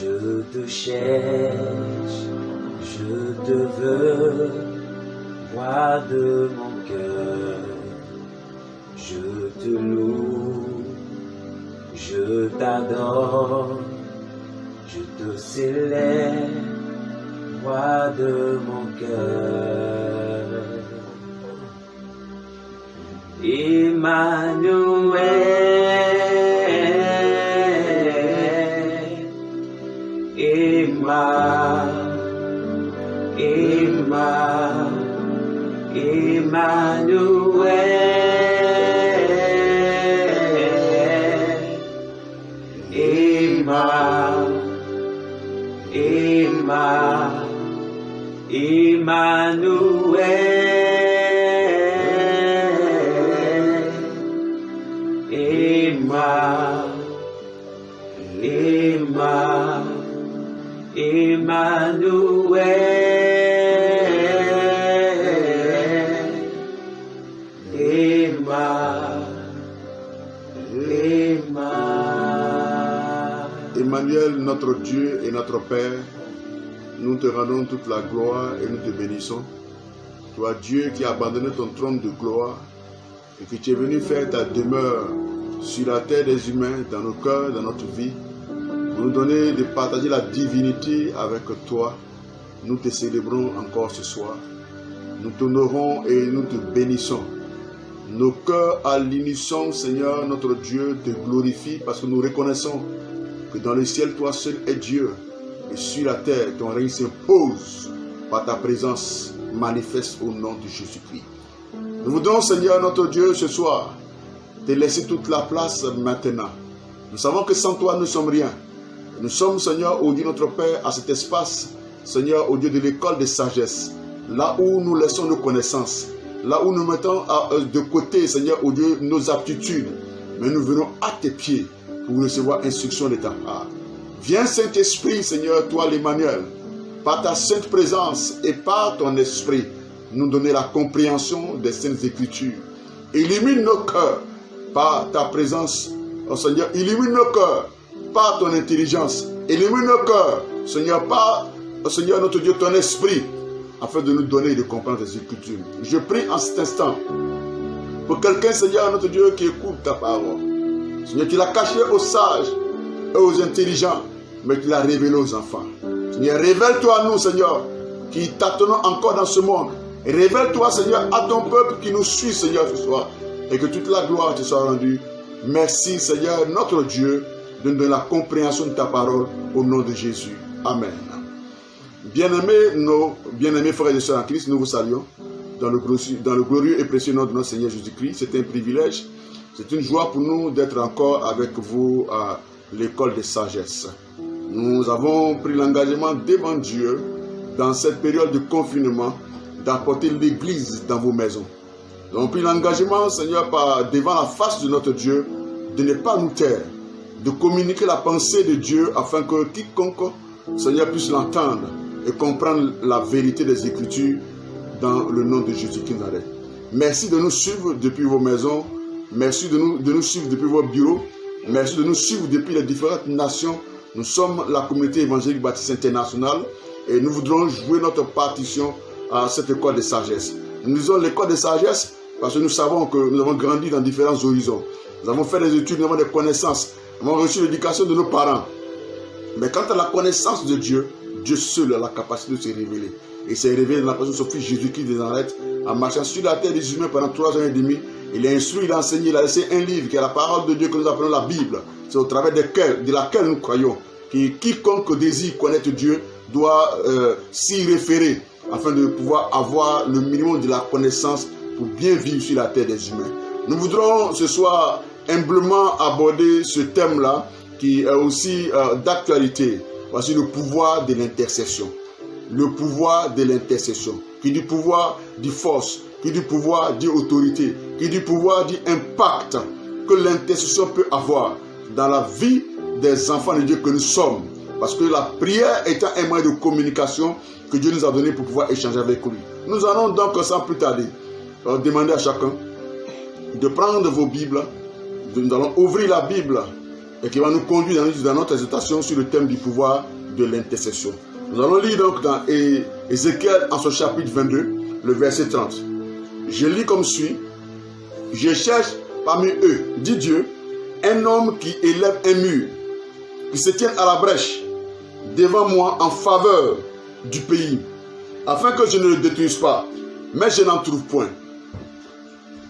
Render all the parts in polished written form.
Je te cherche, je te veux, roi de mon cœur. Je te loue, je t'adore, je te célèbre, roi de mon cœur. Emmanuel, Emmanuel, notre Dieu et notre Père, nous te rendons toute la gloire et nous te bénissons. Toi, Dieu qui a abandonné ton trône de gloire et que tu es venu faire ta demeure sur la terre des humains, dans nos cœurs, dans notre vie, pour nous donner de partager la divinité avec toi. Nous te célébrons encore ce soir. Nous t'honorons et nous te bénissons. Nos cœurs à l'unisson, Seigneur, notre Dieu, te glorifient parce que nous reconnaissons que dans le ciel, toi seul es Dieu. Et sur la terre, ton règne s'impose par ta présence manifeste au nom de Jésus-Christ. Nous voudrons, Seigneur, notre Dieu, ce soir, te laisser toute la place maintenant. Nous savons que sans toi, nous ne sommes rien. Nous sommes, Seigneur, au Dieu notre Père, à cet espace, Seigneur, au Dieu de l'école de sagesse, là où nous laissons nos connaissances, là où nous mettons de côté, Seigneur, au Dieu, nos aptitudes, mais nous venons à tes pieds pour recevoir instruction de ta part. Viens, Saint-Esprit, Seigneur, toi l'Emmanuel, par ta sainte présence et par ton esprit, nous donner la compréhension des saintes écritures. Illumine nos cœurs par ta présence, oh Seigneur, illumine nos cœurs par ton intelligence, illumine nos cœurs, Seigneur, par, oh Seigneur, notre Dieu, ton esprit, afin de nous donner et de comprendre les écritures. Je prie en cet instant pour quelqu'un, Seigneur, notre Dieu, qui écoute ta parole. Seigneur, tu l'as caché aux sages et aux intelligents, mais tu l'as révélé aux enfants. Seigneur, révèle-toi à nous, Seigneur, qui tâtonnons encore dans ce monde. Révèle-toi, Seigneur, à ton peuple qui nous suit, Seigneur, ce soir, et que toute la gloire te soit rendue. Merci, Seigneur, notre Dieu, de nous donner la compréhension de ta parole au nom de Jésus. Amen. Bien-aimés, nos bien-aimés frères et sœurs en Christ, nous vous saluons dans le glorieux et précieux nom de notre Seigneur Jésus-Christ. C'est un privilège, c'est une joie pour nous d'être encore avec vous à l'école de sagesse. Nous avons pris l'engagement devant Dieu, dans cette période de confinement, d'apporter l'Église dans vos maisons. Nous avons pris l'engagement, Seigneur, devant la face de notre Dieu, de ne pas nous taire, de communiquer la pensée de Dieu afin que quiconque, Seigneur, puisse l'entendre et comprendre la vérité des Écritures dans le nom de Jésus-Christ. Merci de nous suivre depuis vos maisons. Merci de nous suivre depuis vos bureaux. Merci de nous suivre depuis les différentes nations. Nous sommes la communauté évangélique baptiste internationale et nous voudrons jouer notre partition à cette école de sagesse. Nous disons l'école de sagesse parce que nous savons que nous avons grandi dans différents horizons. Nous avons fait des études, nous avons des connaissances. Nous avons reçu l'éducation de nos parents. Mais quant à la connaissance de Dieu, Dieu seul a la capacité de se révéler. Il s'est révélé dans la personne de son fils Jésus-Christ de Nazareth, en marchant sur la terre des humains pendant 3 ans et demi. Il a instruit, il a enseigné, il a laissé un livre qui est la parole de Dieu que nous appelons la Bible. C'est au travers de laquelle nous croyons. Quiconque désire connaître Dieu doit s'y référer afin de pouvoir avoir le minimum de la connaissance pour bien vivre sur la terre des humains. Nous voudrons ce soir humblement aborder ce thème-là qui est aussi d'actualité. Voici le pouvoir de l'intercession. Le pouvoir de l'intercession. Qui dit pouvoir dit force. Qui dit pouvoir dit autorité. Qui dit pouvoir dit impact que l'intercession peut avoir dans la vie des enfants de Dieu que nous sommes. Parce que la prière étant un moyen de communication que Dieu nous a donné pour pouvoir échanger avec lui. Nous allons donc sans plus tarder demander à chacun de prendre vos Bibles. Nous allons ouvrir la Bible et qui va nous conduire dans notre exhortation sur le thème du pouvoir de l'intercession. Nous allons lire donc dans Ézéchiel en son chapitre 22, le verset 30. Je lis comme suit. Je cherche parmi eux, dit Dieu, un homme qui élève un mur, qui se tienne à la brèche devant moi en faveur du pays, afin que je ne le détruise pas. Mais je n'en trouve point.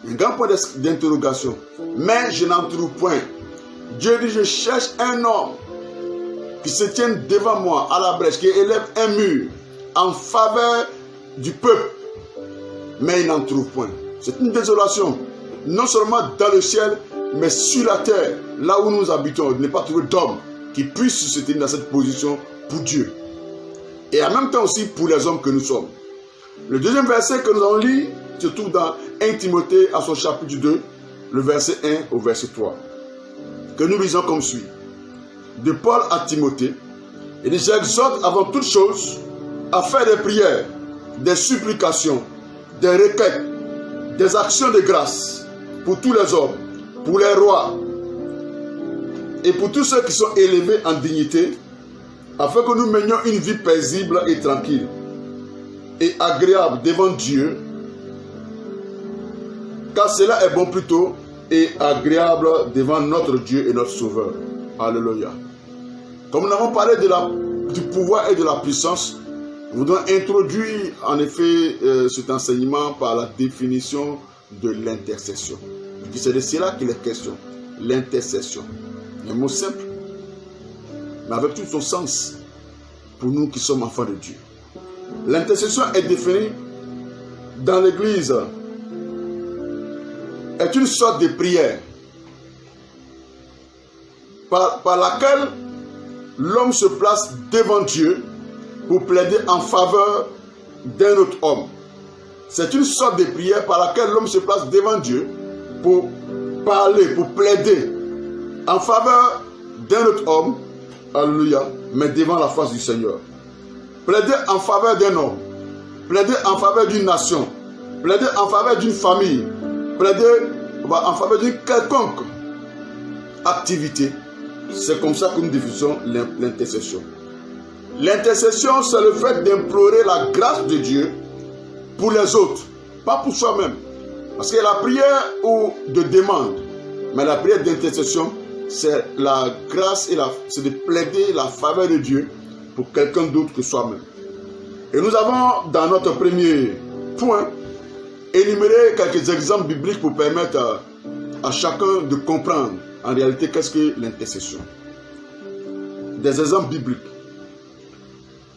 Un grand point d'interrogation. Mais je n'en trouve point. Dieu dit, je cherche un homme qui se tienne devant moi à la brèche, qui élève un mur en faveur du peuple. Mais il n'en trouve point. C'est une désolation. Non seulement dans le ciel, mais sur la terre, là où nous habitons. Il n'est pas trouvé d'homme qui puisse se tenir dans cette position pour Dieu. Et en même temps aussi pour les hommes que nous sommes. Le deuxième verset que nous allons lire se trouve dans 1 Timothée à son chapitre 2, le verset 1 au verset 3. Que nous lisons comme suit. De Paul à Timothée, il dit, j'exhorte avant toute chose à faire des prières, des supplications, des requêtes, des actions de grâce pour tous les hommes, pour les rois et pour tous ceux qui sont élevés en dignité, afin que nous menions une vie paisible et tranquille et agréable devant Dieu, car cela est bon plutôt et agréable devant notre Dieu et notre Sauveur. Alléluia. Comme nous avons parlé du pouvoir et de la puissance, nous voudrons introduire en effet cet enseignement par la définition de l'intercession. C'est de cela qu'il est question. L'intercession. Un mot simple, mais avec tout son sens pour nous qui sommes enfants de Dieu. L'intercession est définie dans l'Église, est une sorte de prière par laquelle l'homme se place devant Dieu pour plaider en faveur d'un autre homme. C'est une sorte de prière par laquelle l'homme se place devant Dieu pour parler, pour plaider en faveur d'un autre homme, alléluia, mais devant la face du Seigneur. Plaider en faveur d'un homme, plaider en faveur d'une nation, plaider en faveur d'une famille, plaider en faveur d'une quelconque activité. C'est comme ça que nous définissons l'intercession. L'intercession, c'est le fait d'implorer la grâce de Dieu pour les autres, pas pour soi-même. Parce que la prière ou de demande, mais la prière d'intercession, c'est la grâce et c'est de plaider la faveur de Dieu pour quelqu'un d'autre que soi-même. Et nous avons dans notre premier point énuméré quelques exemples bibliques pour permettre à chacun de comprendre en réalité qu'est-ce que l'intercession. Des exemples bibliques.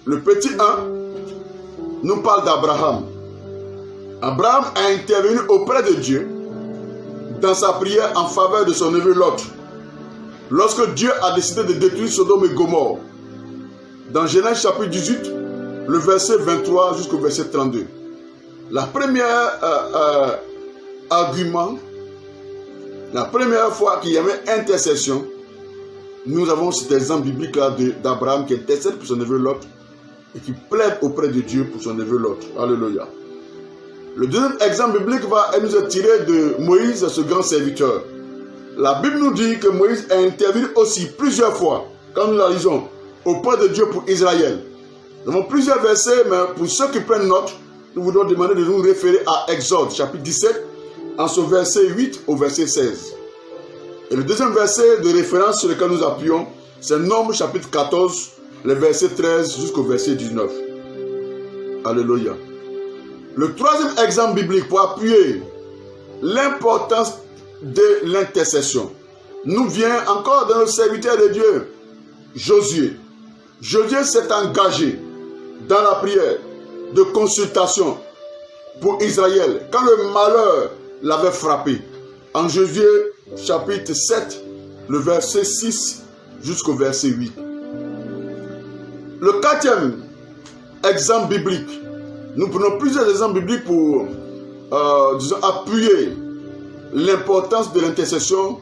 Le petit 1 nous parle d'Abraham. Abraham a intervenu auprès de Dieu dans sa prière en faveur de son neveu Lot, lorsque Dieu a décidé de détruire Sodome et Gomorrhe. Dans Genèse chapitre 18, le verset 23 jusqu'au verset 32. La première argument, la première fois qu'il y avait intercession, nous avons cet exemple biblique là d'Abraham qui intercède pour son neveu Lot et qui plaide auprès de Dieu pour son neveu Lot. Alléluia. Le deuxième exemple biblique va nous être tiré de Moïse, ce grand serviteur. La Bible nous dit que Moïse a intervenu aussi plusieurs fois, quand nous la lisons, auprès de Dieu pour Israël. Nous avons plusieurs versets, mais pour ceux qui prennent note, nous voulons demander de nous référer à Exode, chapitre 17, en son verset 8 au verset 16. Et le deuxième verset de référence sur lequel nous appuyons, c'est Nombres, chapitre 14, le verset 13 jusqu'au verset 19. Alléluia. Le troisième exemple biblique pour appuyer l'importance de l'intercession nous vient encore dans le serviteur de Dieu, Josué. Josué s'est engagé dans la prière de consultation pour Israël quand le malheur l'avait frappé. En Josué chapitre 7, le verset 6 jusqu'au verset 8. Le quatrième exemple biblique, nous prenons plusieurs exemples bibliques pour appuyer l'importance de l'intercession,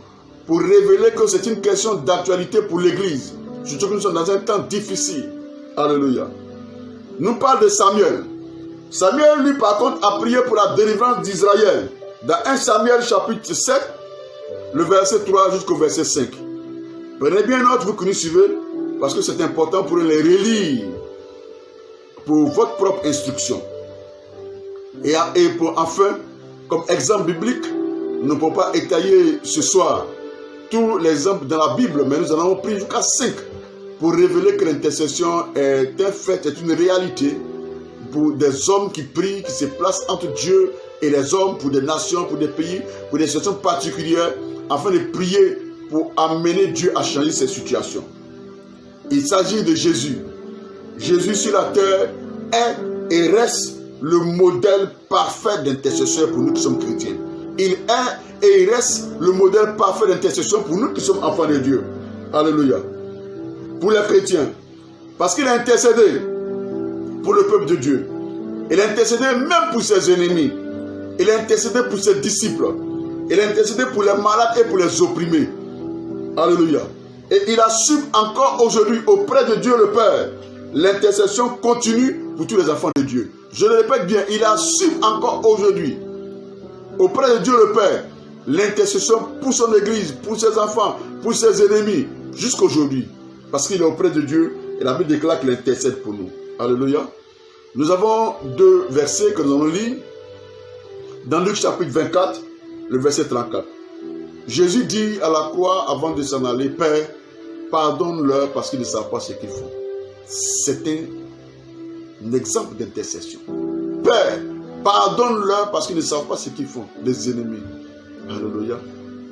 pour révéler que c'est une question d'actualité pour l'Église, surtout que nous sommes dans un temps difficile. Alléluia. Nous parle de Samuel. Samuel, lui, par contre, a prié pour la délivrance d'Israël. Dans 1 Samuel chapitre 7, le verset 3 jusqu'au verset 5. Prenez bien note, vous que nous suivez, parce que c'est important pour les relire, pour votre propre instruction. Et enfin, comme exemple biblique, nous ne pouvons pas étayer ce soir tous les exemples dans la Bible, mais nous en avons pris jusqu'à 5 pour révéler que l'intercession est un fait, est une réalité pour des hommes qui prient, qui se placent entre Dieu et les hommes, pour des nations, pour des pays, pour des situations particulières, afin de prier pour amener Dieu à changer ces situations. Il s'agit de Jésus. Jésus sur la terre est et reste le modèle parfait d'intercesseur pour nous qui sommes chrétiens. Il est et il reste le modèle parfait d'intercession pour nous qui sommes enfants de Dieu. Alléluia. Pour les chrétiens. Parce qu'il a intercédé pour le peuple de Dieu. Il a intercédé même pour ses ennemis. Il a intercédé pour ses disciples. Il a intercédé pour les malades et pour les opprimés. Alléluia. Et il assume encore aujourd'hui auprès de Dieu le Père. L'intercession continue pour tous les enfants de Dieu. Je le répète bien, il assume encore aujourd'hui auprès de Dieu le Père l'intercession pour son église, pour ses enfants, pour ses ennemis, jusqu'aujourd'hui. Parce qu'il est auprès de Dieu et la Bible déclare qu'il intercède pour nous. Alléluia. Nous avons 2 versets que nous allons lire. Dans Luc chapitre 24, le verset 34. Jésus dit à la croix avant de s'en aller, Père, pardonne-leur parce qu'ils ne savent pas ce qu'ils font. C'est un exemple d'intercession. Père, pardonne-leur parce qu'ils ne savent pas ce qu'ils font, les ennemis. Alléluia.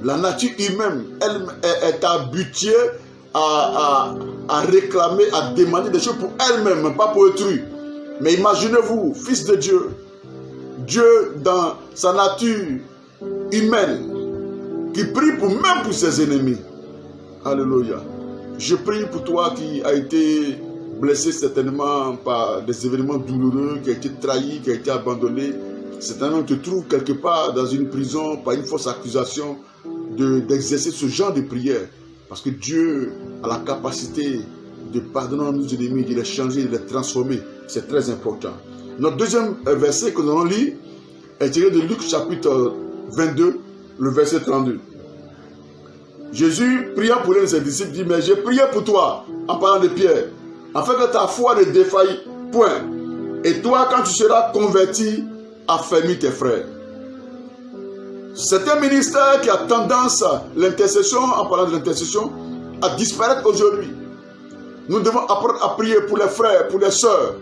La nature humaine, elle est habituée à réclamer, à demander des choses pour elle-même, pas pour autrui. Mais imaginez-vous, fils de Dieu, Dieu dans sa nature humaine, qui prie même pour ses ennemis. Alléluia. Je prie pour toi qui as été blessé certainement par des événements douloureux, qui a été trahi, qui a été abandonné. Certainement tu te trouves quelque part dans une prison par une fausse accusation d'exercer ce genre de prière. Parce que Dieu a la capacité de pardonner à nos ennemis, de les changer, de les transformer. C'est très important. Notre deuxième verset que nous allons lire est tiré de Luc chapitre 22, le verset 32. Jésus, priant pour l'un de ses disciples, dit, mais j'ai prié pour toi, en parlant de Pierre, afin que ta foi ne défaille point. Et toi, quand tu seras converti, affermis tes frères. C'est un ministère qui a tendance, l'intercession, en parlant de l'intercession, à disparaître aujourd'hui. Nous devons apprendre à prier pour les frères, pour les sœurs.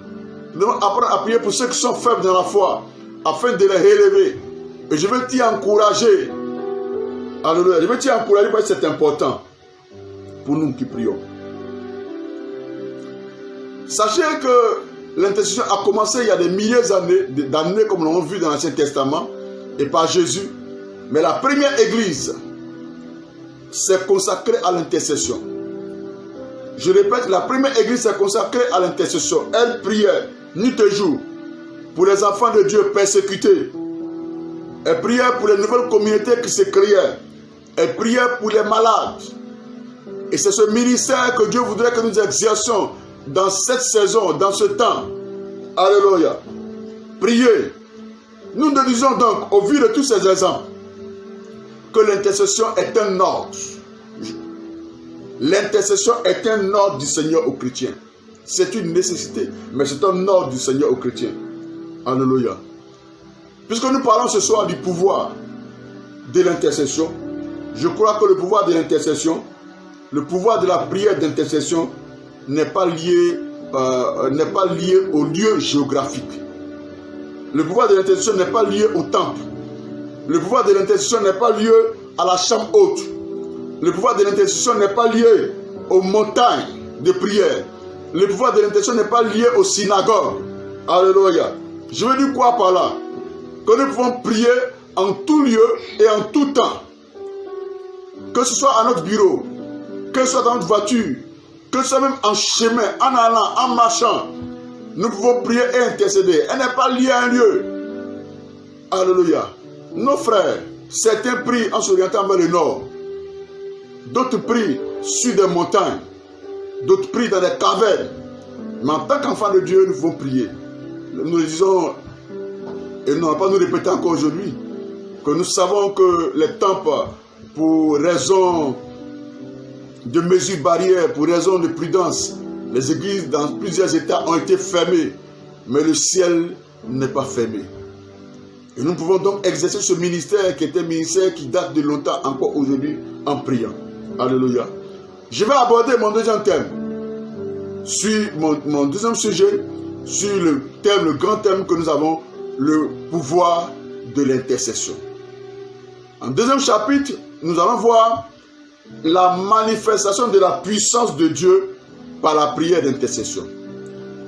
Nous devons apprendre à prier pour ceux qui sont faibles dans la foi, afin de les relever. Et je veux t'y encourager. Alléluia. Je veux t'y encourager parce que c'est important pour nous qui prions. Sachez que l'intercession a commencé il y a des milliers d'années, comme nous l'avons vu dans l'Ancien Testament, et par Jésus. Mais la première église s'est consacrée à l'intercession. Je répète, la première église s'est consacrée à l'intercession. Elle priait nuit et jour pour les enfants de Dieu persécutés. Elle priait pour les nouvelles communautés qui se créaient. Elle priait pour les malades. Et c'est ce ministère que Dieu voudrait que nous exercions dans cette saison, dans ce temps. Alléluia. Priez. Nous nous disons donc, au vu de tous ces exemples, que l'intercession est un ordre. L'intercession est un ordre du Seigneur aux chrétiens. C'est une nécessité, mais c'est un ordre du Seigneur aux chrétiens. Alléluia. Puisque nous parlons ce soir du pouvoir de l'intercession, je crois que le pouvoir de l'intercession, le pouvoir de la prière d'intercession n'est pas lié au lieu géographique. Le pouvoir de l'intercession n'est pas lié au temple. Le pouvoir de l'intercession n'est pas lié à la chambre haute. Le pouvoir de l'intercession n'est pas lié aux montagnes de prière. Le pouvoir de l'intercession n'est pas lié aux synagogues. Alléluia. Je veux dire quoi par là? Que nous pouvons prier en tout lieu et en tout temps. Que ce soit à notre bureau, que ce soit dans notre voiture, que ce soit même en chemin, en allant, en marchant. Nous pouvons prier et intercéder. Elle n'est pas liée à un lieu. Alléluia. Nos frères, certains prient en s'orientant vers le nord. D'autres prient sur des montagnes. D'autres prient dans des cavernes. Mais en tant qu'enfants de Dieu, nous pouvons prier. Nous le disons, et nous n'allons pas nous répéter encore aujourd'hui, que nous savons que les temples, pour raison de mesures barrières pour raison de prudence. Les églises dans plusieurs États ont été fermées, mais le ciel n'est pas fermé. Et nous pouvons donc exercer ce ministère qui est un ministère qui date de longtemps encore aujourd'hui en priant. Alléluia. Je vais aborder mon deuxième thème. Sur mon deuxième sujet, sur le thème, le grand thème que nous avons, le pouvoir de l'intercession. En deuxième chapitre, nous allons voir la manifestation de la puissance de Dieu par la prière d'intercession.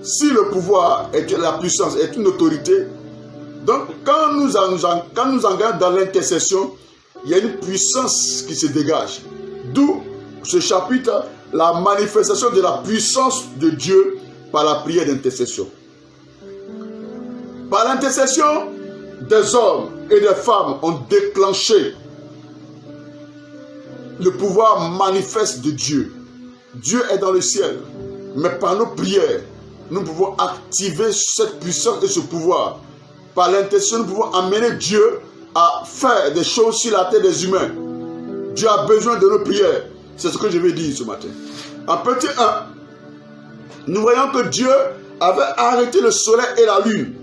Si le pouvoir est la puissance, est une autorité, donc quand nous engageons dans l'intercession, il y a une puissance qui se dégage. D'où ce chapitre, la manifestation de la puissance de Dieu par la prière d'intercession. Par l'intercession, des hommes et des femmes ont déclenché le pouvoir manifeste de Dieu. Dieu est dans le ciel, mais par nos prières, nous pouvons activer cette puissance et ce pouvoir. Par l'intercession, nous pouvons amener Dieu à faire des choses sur la terre des humains. Dieu a besoin de nos prières. C'est ce que je vais dire ce matin. En petit 1, nous voyons que Dieu avait arrêté le soleil et la lune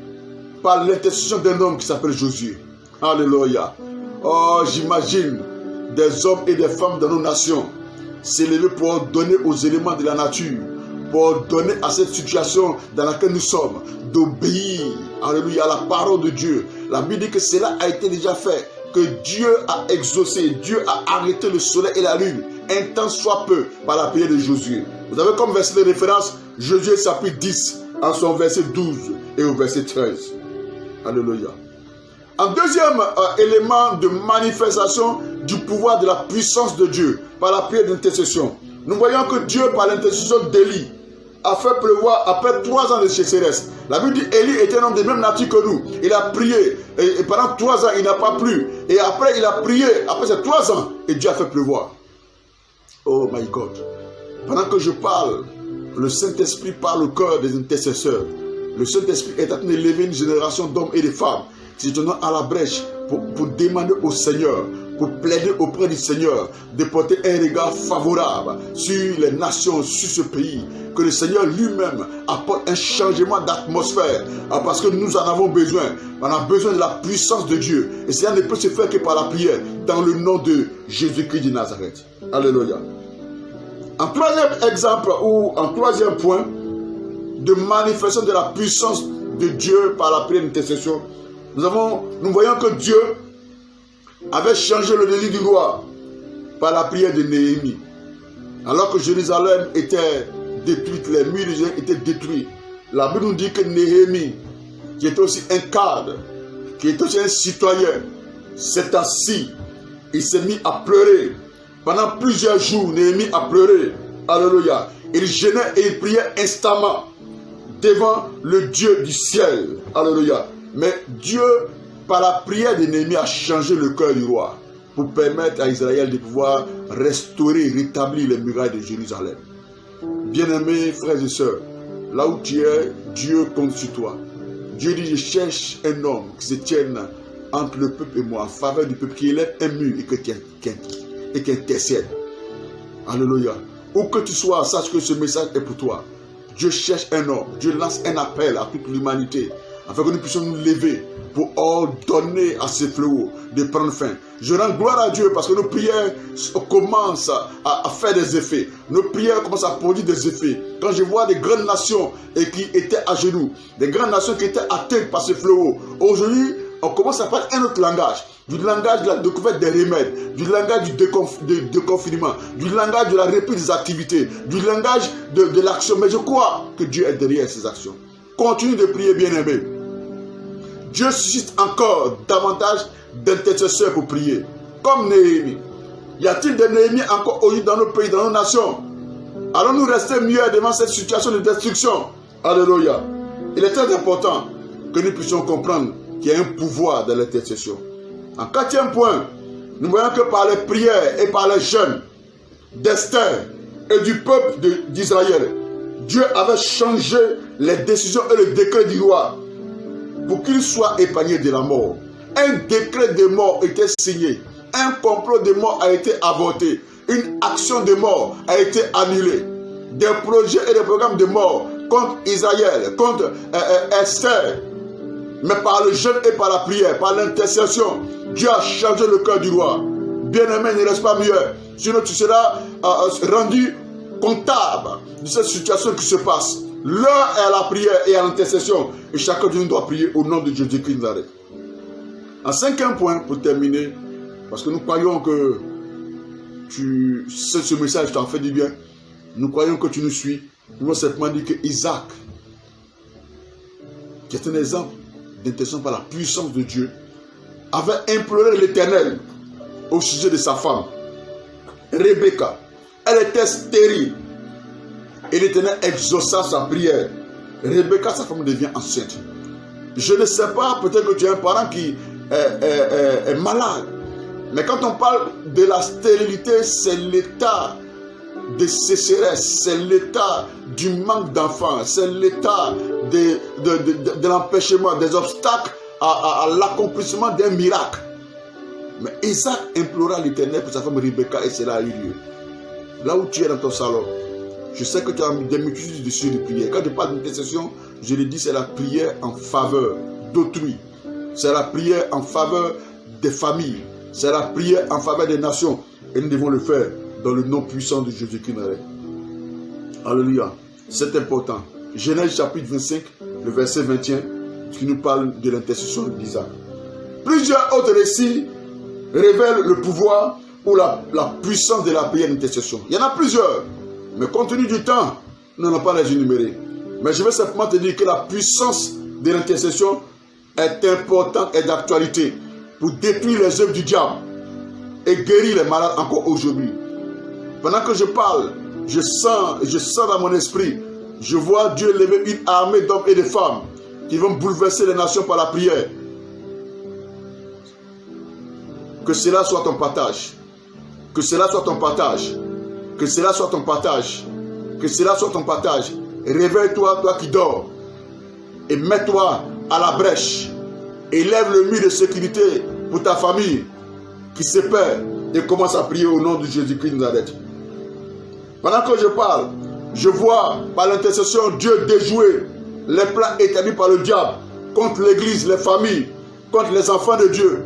par l'intercession d'un homme qui s'appelle Josué. Alléluia. Oh, j'imagine des hommes et des femmes dans nos nations s'élever pour donner aux éléments de la nature, pour donner à cette situation dans laquelle nous sommes, d'obéir, alléluia, à la parole de Dieu. La Bible dit que cela a été déjà fait, que Dieu a exaucé, Dieu a arrêté le soleil et la lune, un temps soit peu, par la prière de Josué. Vous avez comme verset de référence, Josué chapitre 10, en son verset 12 et au verset 13. Alléluia. Un deuxième élément de manifestation du pouvoir de la puissance de Dieu par la prière d'intercession. Nous voyons que Dieu, par l'intercession d'Élie, a fait pleuvoir après 3 ans de sécheresse. La Bible dit Élie était un homme de même nature que nous. Il a prié et pendant 3 ans il n'a pas plu. Et après il a prié, après ces 3 ans, et Dieu a fait pleuvoir. Oh my God. Pendant que je parle, le Saint-Esprit parle au cœur des intercesseurs. Le Saint-Esprit est en train d'élever une génération d'hommes et de femmes qui se tournent à la brèche pour demander au Seigneur, pour plaider auprès du Seigneur, de porter un regard favorable sur les nations, sur ce pays. Que le Seigneur lui-même apporte un changement d'atmosphère, parce que nous en avons besoin. On a besoin de la puissance de Dieu. Et cela ne peut se faire que par la prière, dans le nom de Jésus-Christ de Nazareth. Alléluia. En troisième exemple, ou en troisième point, de manifestation de la puissance de Dieu par la prière d'intercession, nous voyons que Dieu avait changé le délit du roi par la prière de Néhémie. Alors que Jérusalem était détruite, les murs de Jérusalem étaient détruits. La Bible nous dit que Néhémie, qui était aussi un cadre, qui était aussi un citoyen, s'est assis. Il s'est mis à pleurer. Pendant plusieurs jours, Néhémie a pleuré. Alléluia. Il gênait et il priait instamment devant le Dieu du ciel. Alléluia. Mais Dieu, par la prière de Néhémie, a changé le cœur du roi pour permettre à Israël de pouvoir restaurer, rétablir les murailles de Jérusalem. Bien-aimés frères et sœurs, là où tu es, Dieu compte sur toi. Dieu dit, je cherche un homme qui se tienne entre le peuple et moi, en faveur du peuple, qui élève un mur et qui intercède. Alléluia. Où que tu sois, sache que ce message est pour toi. Dieu cherche un homme. Dieu lance un appel à toute l'humanité, afin que nous puissions nous lever pour ordonner à ces fléaux de prendre fin. Je rends gloire à Dieu parce que nos prières commencent à faire des effets. Nos prières commencent à produire des effets. Quand je vois des grandes nations qui étaient à genoux, des grandes nations qui étaient atteintes par ces fléaux, aujourd'hui, on commence à parler un autre langage. Du langage de la découverte des remèdes, du langage du déconfinement, du langage de la reprise des activités, du langage de l'action. Mais je crois que Dieu est derrière ces actions. Continue de prier, bien-aimé. Dieu suscite encore davantage d'intercesseurs pour prier. Comme Néhémie. Y a-t-il des Néhémie encore aujourd'hui dans nos pays, dans nos nations? Allons-nous rester mieux devant cette situation de destruction? Alléluia. Il est très important que nous puissions comprendre qu'il y a un pouvoir dans l'intercession. En quatrième point, nous voyons que par les prières et par les jeûnes d'Esther et du peuple d'Israël, Dieu avait changé les décisions et le décret du roi pour qu'il soit épargné de la mort. Un décret de mort était signé. Un complot de mort a été avorté. une action de mort a été annulée. Des projets et des programmes de mort contre Israël, contre Esther. Mais par le jeûne et par la prière, par l'intercession, Dieu a changé le cœur du roi. Bien-aimé, ne reste pas mieux. Sinon tu seras rendu comptable de cette situation qui se passe. L'heure est à la prière et à l'intercession. Et chacun de nous doit prier au nom de Jésus-Christ de Nazareth. En cinquième point, pour terminer, parce que nous croyons que ce message t'en fait du bien. Nous croyons que tu nous suis. Nous allons simplement dire que Isaac, qui est un exemple d'intercession par la puissance de Dieu, avait imploré l'Éternel au sujet de sa femme, Rebecca. Elle était stérile. Et l'Éternel exauça sa prière. Rebecca, sa femme, devient enceinte. Je ne sais pas, peut-être que tu as un parent qui est malade. Mais quand on parle de la stérilité, c'est l'état de sécheresse, c'est l'état du manque d'enfants, c'est l'état de l'empêchement, des obstacles à l'accomplissement d'un miracle. Mais Isaac implora l'Éternel pour sa femme Rebecca et cela a eu lieu. Là où tu es dans ton salon, je sais que tu as des multitudes de sujets de prière. Quand je parle d'intercession, je le dis, c'est la prière en faveur d'autrui. C'est la prière en faveur des familles. C'est la prière en faveur des nations. Et nous devons le faire dans le nom puissant de Jésus-Christ. Alléluia. C'est important. Genèse chapitre 25, le verset 21, qui nous parle de l'intercession d'Isaac. Plusieurs autres récits révèlent le pouvoir ou la puissance de la prière d'intercession. Il y en a plusieurs. Mais compte tenu du temps, nous n'allons pas les énumérer. Mais je vais simplement te dire que la puissance de l'intercession est importante et d'actualité pour détruire les œuvres du diable et guérir les malades encore aujourd'hui. Pendant que je parle, je sens dans mon esprit, je vois Dieu lever une armée d'hommes et de femmes qui vont bouleverser les nations par la prière. Que cela soit ton partage. Que cela soit ton partage. Que cela soit ton partage. Que cela soit ton partage. Réveille-toi, toi qui dors. Et mets-toi à la brèche. Élève le mur de sécurité pour ta famille qui se perd. Et commence à prier au nom de Jésus-Christ de Nazareth. Pendant que je parle, je vois par l'intercession Dieu déjouer les plans établis par le diable contre l'église, les familles, contre les enfants de Dieu.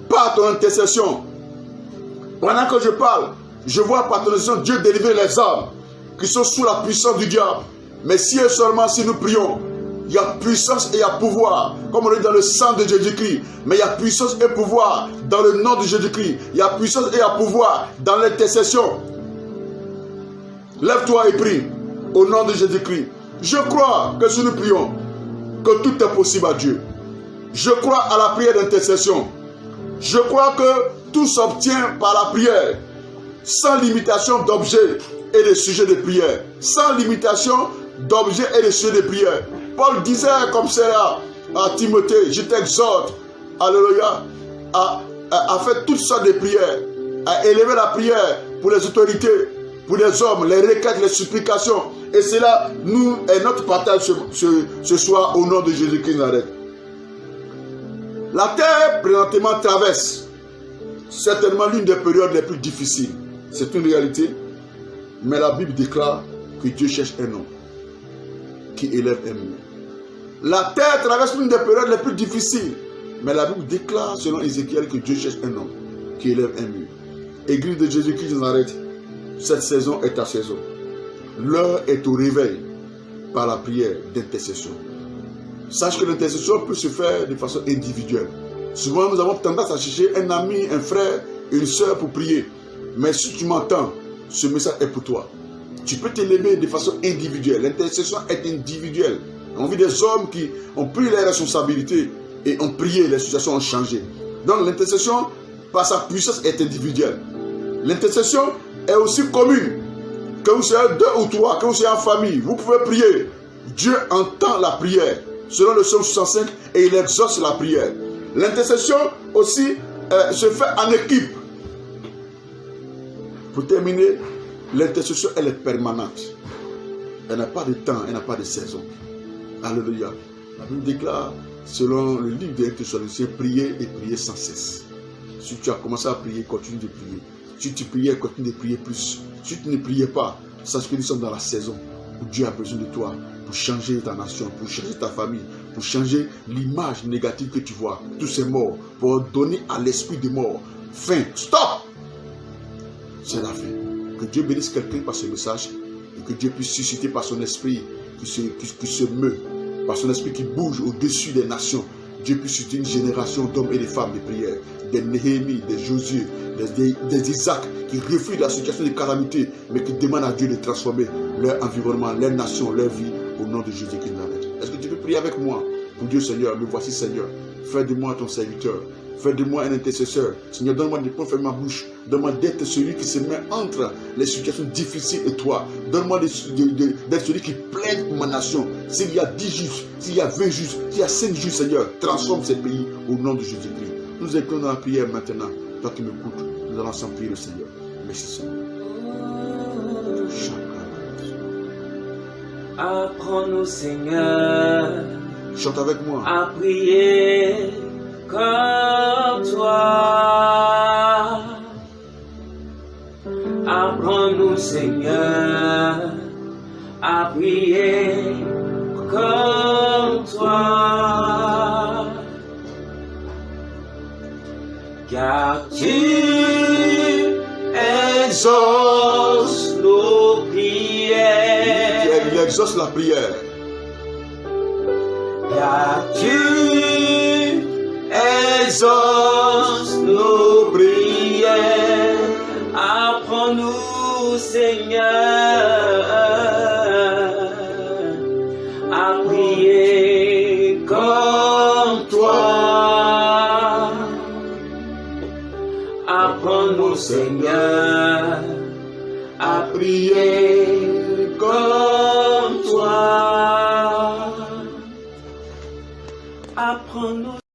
Par ton intercession. Pendant que je parle, je vois par ton intercession Dieu délivrer les âmes qui sont sous la puissance du diable. Mais si et seulement si nous prions, il y a puissance et il y a pouvoir, comme on le dit dans le sang de Jésus-Christ. Mais il y a puissance et pouvoir dans le nom de Jésus-Christ. Il y a puissance et il y a pouvoir dans l'intercession. Lève-toi et prie au nom de Jésus-Christ. Je crois que si nous prions, que tout est possible à Dieu. Je crois à la prière d'intercession. Je crois que tout s'obtient par la prière, sans limitation d'objets et de sujets de prière. Sans limitation d'objets et de sujets de prière. Paul disait comme cela à Timothée, je t'exhorte, alléluia, à faire toutes sortes de prières, à élever la prière pour les autorités, pour les hommes, les requêtes, les supplications. Et cela, nous, est notre partage ce soir au nom de Jésus-Christ. La terre présentement traverse certainement l'une des périodes les plus difficiles. C'est une réalité. Mais la Bible déclare que Dieu cherche un homme qui élève un mur. La terre traverse l'une des périodes les plus difficiles. Mais la Bible déclare, selon Ézéchiel, que Dieu cherche un homme qui élève un mur. Église de Jésus-Christ de Nazareth, cette saison est ta saison. L'heure est au réveil par la prière d'intercession. Sache que l'intercession peut se faire de façon individuelle. Souvent, nous avons tendance à chercher un ami, un frère, une soeur pour prier. Mais si tu m'entends, ce message est pour toi. Tu peux t'élever de façon individuelle. L'intercession est individuelle. On vit des hommes qui ont pris les responsabilités et ont prié, les situations ont changé. Donc l'intercession, par sa puissance, est individuelle. L'intercession est aussi commune. Que vous soyez deux ou trois, que vous soyez en famille, vous pouvez prier. Dieu entend la prière, selon le psaume 65, et il exauce la prière. L'intercession aussi se fait en équipe. Pour terminer, l'intercession, elle est permanente. Elle n'a pas de temps, elle n'a pas de saison. Alléluia. La Bible déclare, selon le livre des Thessaloniciens, prier et prier sans cesse. Si tu as commencé à prier, continue de prier. Si tu priais, continue de prier plus. Si tu ne priais pas, sache que nous sommes dans la saison où Dieu a besoin de toi pour changer ta nation, pour changer ta famille, pour changer l'image négative que tu vois. Tous ces morts, pour donner à l'esprit des morts fin. Stop! C'est la fin. Que Dieu bénisse quelqu'un par ce message et que Dieu puisse susciter par son esprit qui se meut, par son esprit qui bouge au-dessus des nations. Dieu puisse susciter une génération d'hommes et de femmes de prière, des Néhémie, des Josué, des Isaac qui refusent la situation de calamité, mais qui demandent à Dieu de transformer leur environnement, leur nation, leur vie au nom de Jésus-Christ de Nazareth. Est-ce que tu peux prier avec moi pour Dieu, Seigneur? Me voici, Seigneur. Fais de moi ton serviteur. Fais de moi un intercesseur. Seigneur, donne-moi de faire ma bouche. Donne-moi d'être celui qui se met entre les situations difficiles et toi. Donne-moi d'être celui qui plaide pour ma nation. S'il y a 10 justes, s'il y a 20 justes, s'il y a 5 justes, Seigneur, transforme ce pays au nom de Jésus-Christ. Nous étions dans la prière maintenant. Toi qui m'écoutes, nous allons ensemble prier le Seigneur. Merci, Seigneur. Apprends-nous, Seigneur, chante avec moi, à prier comme toi. Apprends-nous, Seigneur, à prier comme toi. Car tu exauces nos prières. Il exauce la prière. Car tu exauces nos prières. Apprends-nous, Seigneur, à prier comme toi. Apprends-nous, Seigneur, à prier comme toi. Apprends-nous.